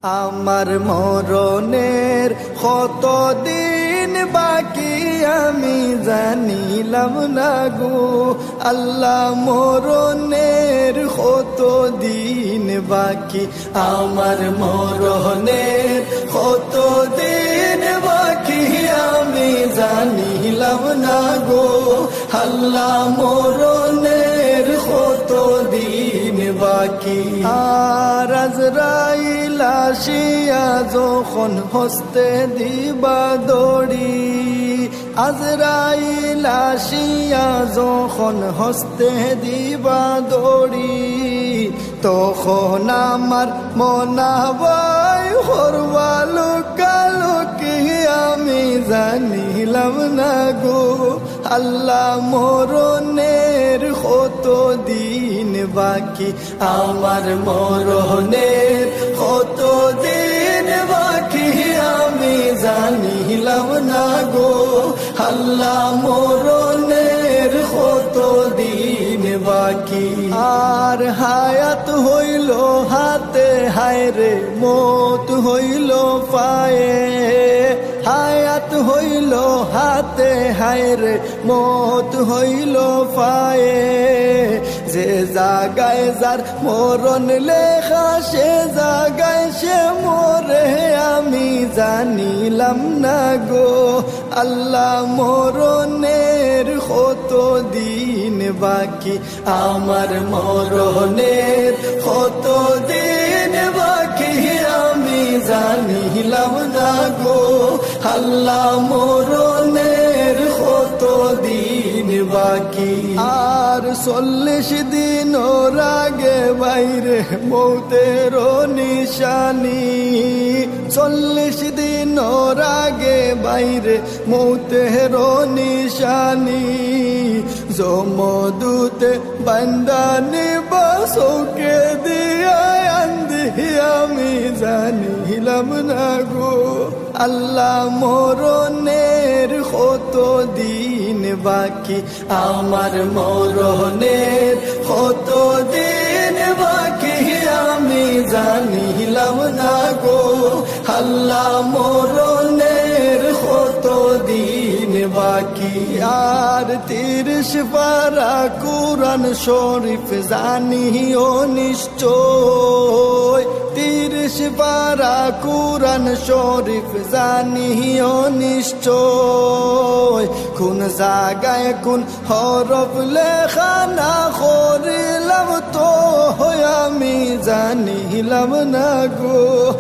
আমার মরণের কতদিন বাকি আমি জানিলাম না গো আল্লাহ, মরণের কতদিন বাকি, আমার মরণের কতদিন বাকি আমি জানিলাম না গো আল্লাহ, মরণের কতদিন বাকি। আর আজরাইল আসিয়া যখন হস্তে দিবা দড়ি, আজরাইল আসিয়া যখন হস্তে দিবা দড়ি, তখন আমার মনাবাই হরবালো কালো কি আমি জানিলাম না গো আল্লাহ, মরণের কতদিন বাকি, আমার মরণের কতদিন বাকি আমি জানিলাম না গো আল্লাহ, মরণের কতদিন বাকি। আর হায়াত হইল হাতে হায়রে মত হইল পায়ে, হায়াত হইল হাতে হায়রে মত হইল পায়ে, যে জাগায় যার মরণ লেখা সে জাগায় সে মরে আমি জানিলাম না গো আল্লাহ, মরণের কতদিন বাকি, আমার মরণের কতদিন বাকি আমি জানিলাম না গো আল্লাহ, মরণের কতদিন বাকি। আর 40 দিন আগে বাইরে মৌতের নিশানি, 40 দিন আগে বাইরে মৌতের নিশানি, জমদূতে বান্দানি বাসোকে দিয়া আন্দি আমি জানিলাম না গো আল্লাহ, মরণের কতদিন বাকি, আমার মরণের কতদিন বাকি আমি জানিলাম না গো আল্লাহ, মরণের কতদিন বাকি। আর 30 পারা কুরআন শরীফ জানিও নিশ্চয়, 30 পারা কুরআন শরীফ জানিও নিশ্চয়, কোন জায়গায় কোন হরফ লেখা না করিলাম তো আমি জানিলাম না গো